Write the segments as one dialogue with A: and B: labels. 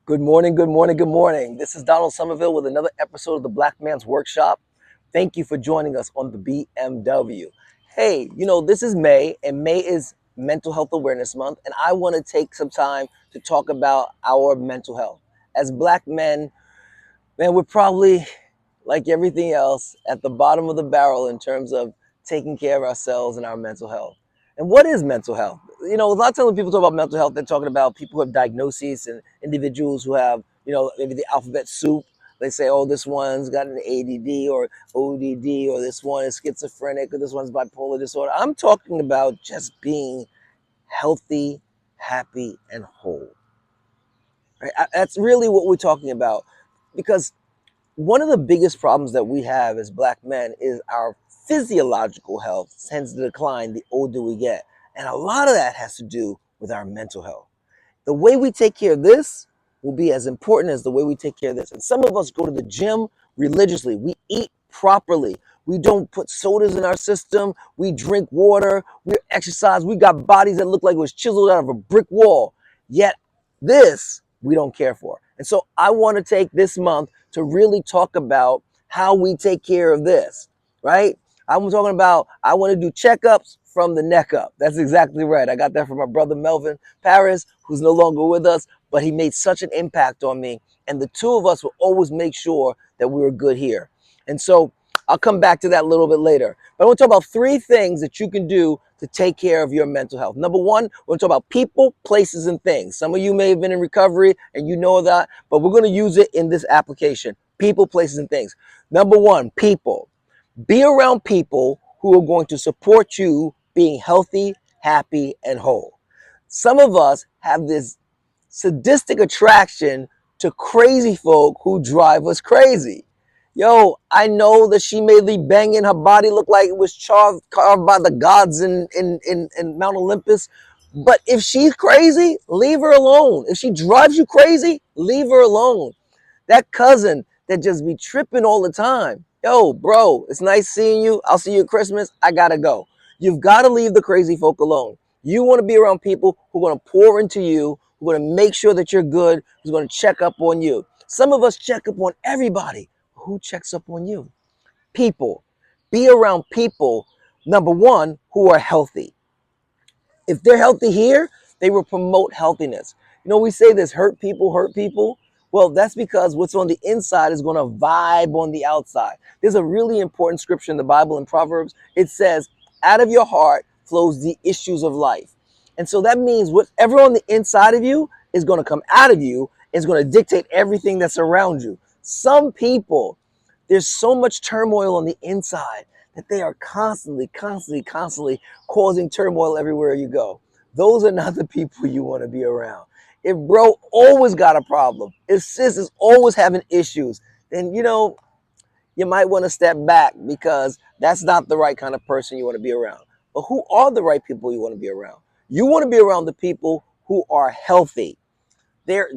A: Good morning, good morning, good morning. This is Donald Somerville with another episode of the Black Man's Workshop. Thank you for joining us on the BMW. Hey, this is May, and May is Mental Health Awareness Month, and I want to take some time to talk about our mental health. As Black men, man, we're probably, like everything else, at the bottom of the barrel in terms of taking care of ourselves and our mental health. And what is mental health? A lot of times when people talk about mental health, they're talking about people who have diagnoses and individuals who have, maybe the alphabet soup. They say, oh, this one's got an ADD or ODD, or this one is schizophrenic, or this one's bipolar disorder. I'm talking about just being healthy, happy, and whole. Right? That's really what we're talking about. Because one of the biggest problems that we have as Black men is our physiological health tends to decline the older we get. And a lot of that has to do with our mental health. The way we take care of this will be as important as the way we take care of this. And some of us go to the gym religiously. We eat properly. We don't put sodas in our system. We drink water. We exercise. We got bodies that look like it was chiseled out of a brick wall. Yet this we don't care for. And so I want to take this month to really talk about how we take care of this, right? I'm talking about, I want to do checkups from the neck up. That's exactly right. I got that from my brother Melvin Paris, who's no longer with us, but he made such an impact on me. And the two of us will always make sure that we were good here. And so I'll come back to that a little bit later. But I want to talk about three things that you can do to take care of your mental health. Number one, we're going to talk about people, places, and things. Some of you may have been in recovery and you know that, but we're going to use it in this application. People, places, and things. Number one, people. Be around people who are going to support you being healthy, happy, and whole. Some of us have this sadistic attraction to crazy folk who drive us crazy. Yo, I know that she may be banging, her body look like it was carved by the gods in Mount Olympus. But if she's crazy, leave her alone. If she drives you crazy, leave her alone. That cousin that just be tripping all the time. Yo, bro, it's nice seeing you. I'll see you at Christmas. I gotta go. You've got to leave the crazy folk alone. You want to be around people who are going to pour into you, who are going to make sure that you're good, who's going to check up on you. Some of us check up on everybody. Who checks up on you? People. Be around people, number one, who are healthy. If they're healthy here, they will promote healthiness. We say this, hurt people hurt people. Well, that's because what's on the inside is going to vibe on the outside. There's a really important scripture in the Bible in Proverbs. It says, out of your heart flows the issues of life. And so that means whatever on the inside of you is going to come out of you, is going to dictate everything that's around you. Some people, there's so much turmoil on the inside that they are constantly causing turmoil everywhere you go. Those are not the people you want to be around. If bro always got a problem, if sis is always having issues, then you might want to step back, because that's not the right kind of person you want to be around. But who are the right people you want to be around? You want to be around the people who are healthy. They're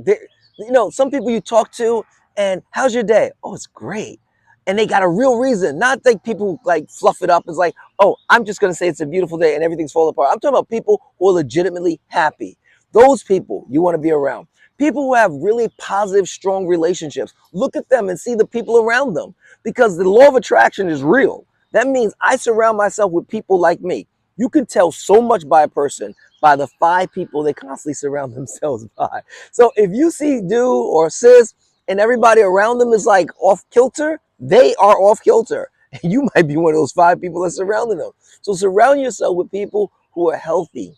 A: some people you talk to, and how's your day? Oh, it's great. And they got a real reason, not like people who like fluff it up. It's like, oh, I'm just going to say it's a beautiful day and everything's falling apart. I'm talking about people who are legitimately happy. Those people you want to be around. People who have really positive, strong relationships. Look at them and see the people around them, because the law of attraction is real. That means I surround myself with people like me. You can tell so much by a person by the 5 people they constantly surround themselves by. So if you see dude or sis and everybody around them is like off kilter, they are off kilter. And you might be one of those 5 people that's surrounding them. So surround yourself with people who are healthy,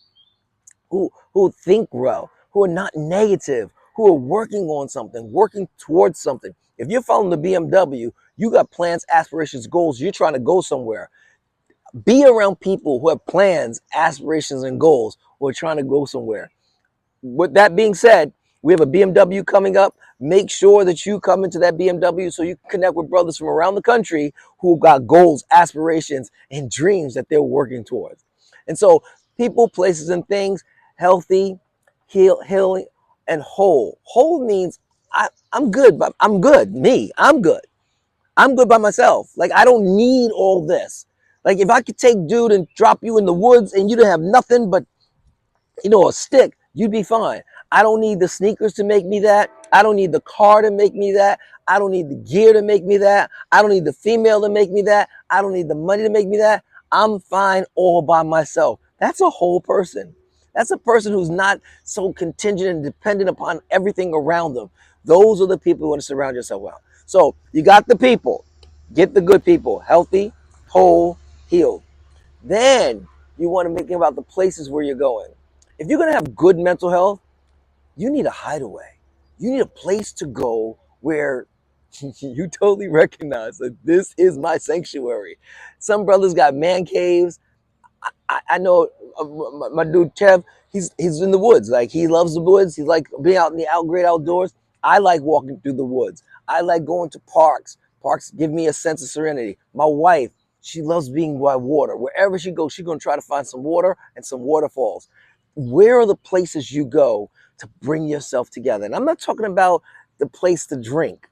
A: who think well, who are not negative, who are working on something, working towards something. If you're following the BMW, you got plans, aspirations, goals, you're trying to go somewhere. Be around people who have plans, aspirations, and goals, who are trying to go somewhere. With that being said, we have a BMW coming up. Make sure that you come into that BMW so you can connect with brothers from around the country who got goals, aspirations, and dreams that they're working towards. And so people, places, and things, healthy, healing, and whole. Whole means I'm good, but I'm good. I'm good. I'm good by myself. Like, I don't need all this. Like, if I could take dude and drop you in the woods and you don't have nothing but, a stick, you'd be fine. I don't need the sneakers to make me that. I don't need the car to make me that. I don't need the gear to make me that. I don't need the female to make me that. I don't need the money to make me that. I'm fine all by myself. That's a whole person. That's a person who's not so contingent and dependent upon everything around them. Those are the people you want to surround yourself with. So you got the people. Get the good people. Healthy, whole, healed. Then you want to think about the places where you're going. If you're going to have good mental health, you need a hideaway. You need a place to go where you totally recognize that this is my sanctuary. Some brothers got man caves. I know my dude Kev. He's in the woods. Like he loves the woods. He's like being out in the great outdoors. I like walking through the woods. I like going to parks. Parks give me a sense of serenity. My wife, she loves being by water. Wherever she goes, she's gonna try to find some water and some waterfalls. Where are the places you go to bring yourself together? And I'm not talking about the place to drink.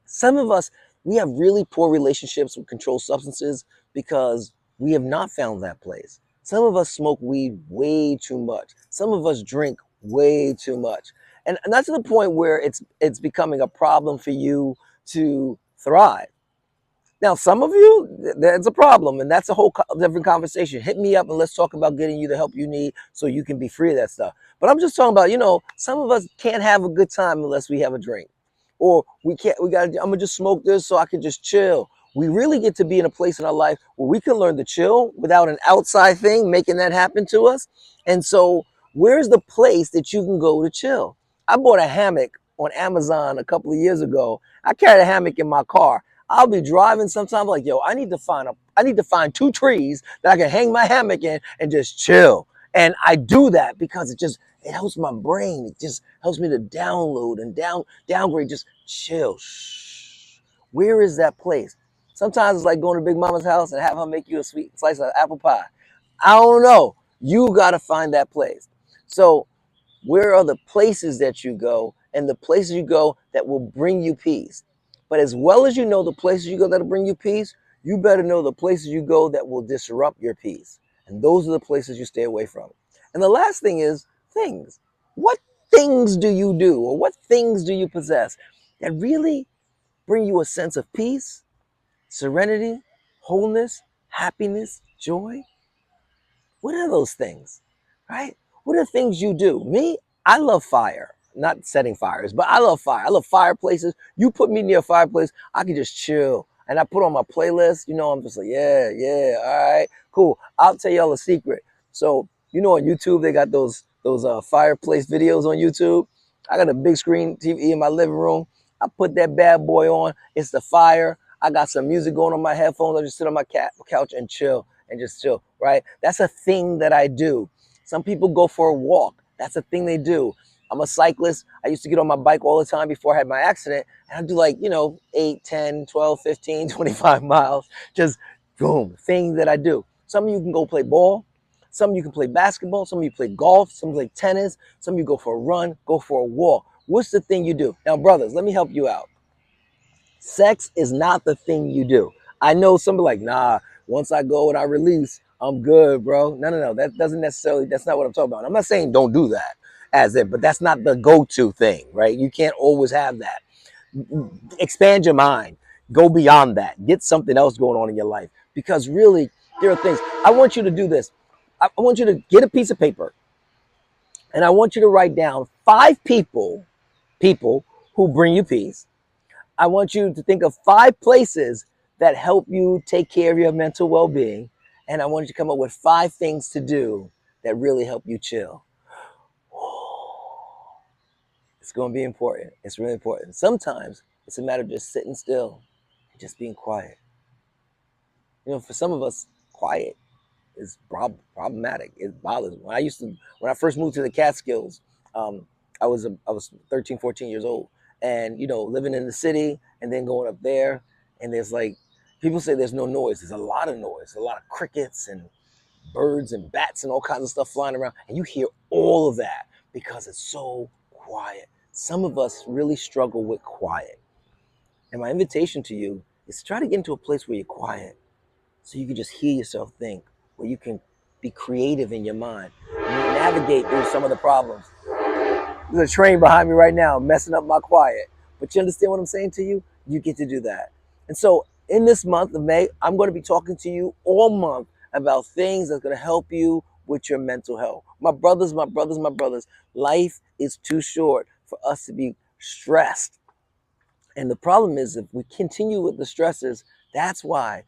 A: Some of us, we have really poor relationships with controlled substances because we have not found that place. Some of us smoke weed way too much. Some of us drink way too much. And that's to the point where it's becoming a problem for you to thrive. Now, some of you, that's a problem, and that's a whole different conversation. Hit me up and let's talk about getting you the help you need so you can be free of that stuff. But I'm just talking about, some of us can't have a good time unless we have a drink. Or I'm gonna just smoke this so I can just chill. We really get to be in a place in our life where we can learn to chill without an outside thing making that happen to us. And so, where's the place that you can go to chill? I bought a hammock on Amazon a couple of years ago. I carried a hammock in my car. I'll be driving sometimes like, yo, I need to find 2 trees that I can hang my hammock in and just chill. And I do that because it helps my brain. It just helps me to download and downgrade, just chill. Shh. Where is that place? Sometimes it's like going to Big Mama's house and have her make you a sweet slice of apple pie. I don't know. You got to find that place. So where are the places that you go and the places you go that will bring you peace? But as well as you know the places you go that'll bring you peace, you better know the places you go that will disrupt your peace. And those are the places you stay away from. And the last thing is things. What things do you do or what things do you possess that really bring you a sense of peace, serenity, wholeness, happiness, joy? What are those things, right? What are things you do? Me, I love fire. Not setting fires, but I love fire. I love fireplaces. You put me near a fireplace, I can just chill. And I put on my playlist, I'm just like, yeah, all right, cool. I'll tell y'all a secret. So, on YouTube, they got those fireplace videos on YouTube. I got a big screen TV in my living room. I put that bad boy on. It's the fire. I got some music going on my headphones. I just sit on my couch and chill and just chill, right? That's a thing that I do. Some people go for a walk. That's a thing they do. I'm a cyclist. I used to get on my bike all the time before I had my accident. And I'd do like, 8, 10, 12, 15, 25 miles. Just boom, thing that I do. Some of you can go play ball. Some of you can play basketball. Some of you play golf. Some play tennis. Some of you go for a run, go for a walk. What's the thing you do? Now, brothers, let me help you out. Sex is not the thing you do. I know somebody like, nah, once I go and I release, I'm good, bro. No. That's not what I'm talking about. I'm not saying don't do that but that's not the go-to thing, right? You can't always have that. Expand your mind. Go beyond that. Get something else going on in your life. Because really, there are things. I want you to do this. I want you to get a piece of paper and I want you to write down 5 people who bring you peace. I want you to think of 5 places that help you take care of your mental well-being. And I want you to come up with 5 things to do that really help you chill. It's going to be important. It's really important. Sometimes it's a matter of just sitting still and just being quiet. For some of us, quiet is problematic. It bothers me. When I first moved to the Catskills, I was 13, 14 years old. And, living in the city and then going up there, and there's like, people say there's no noise. There's a lot of noise, a lot of crickets and birds and bats and all kinds of stuff flying around. And you hear all of that because it's so quiet. Some of us really struggle with quiet. And my invitation to you is to try to get into a place where you're quiet so you can just hear yourself think, where you can be creative in your mind and navigate through some of the problems. There's a train behind me right now messing up my quiet. But you understand what I'm saying to you? You get to do that. And so in this month of May, I'm going to be talking to you all month about things that's going to help you with your mental health. My brothers, my brothers, my brothers, life is too short for us to be stressed. And the problem is, if we continue with the stresses, that's why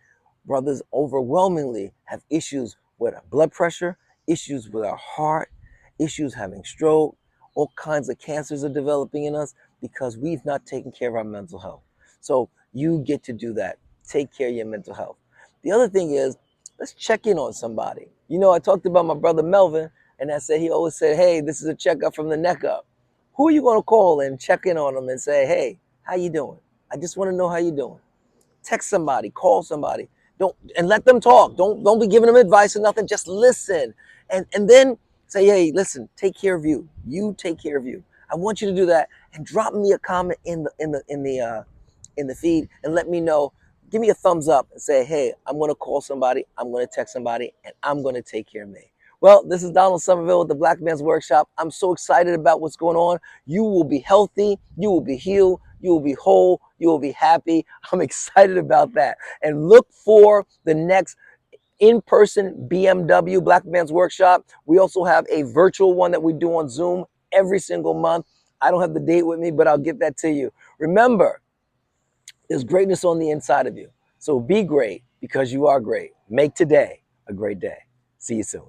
A: brothers overwhelmingly have issues with our blood pressure, issues with our heart, issues having stroke, all kinds of cancers are developing in us because we've not taken care of our mental health. So you get to do that. Take care of your mental health. The other thing is, let's check in on somebody. You know, I talked about my brother Melvin, and I said he always said, hey, this is a checkup from the neck up. Who are you going to call and check in on them and say, hey, how you doing? I just want to know how you doing. Text somebody, call somebody. Don't and let them talk. Don't be giving them advice or nothing. Just listen. And then say, hey, listen, take care of you. You take care of you. I want you to do that and drop me a comment in the feed and let me know. Give me a thumbs up and say, hey, I'm going to call somebody, I'm going to text somebody, and I'm going to take care of me. Well, this is Donald Somerville with the Black Man's Workshop. I'm so excited about what's going on. You will be healthy, you will be healed, you will be whole, you will be happy. I'm excited about that. And look for the next in-person BMW Black Man's Workshop. We also have a virtual one that we do on Zoom every single month. I don't have the date with me, but I'll get that to you. Remember, there's greatness on the inside of you. So be great because you are great. Make today a great day. See you soon.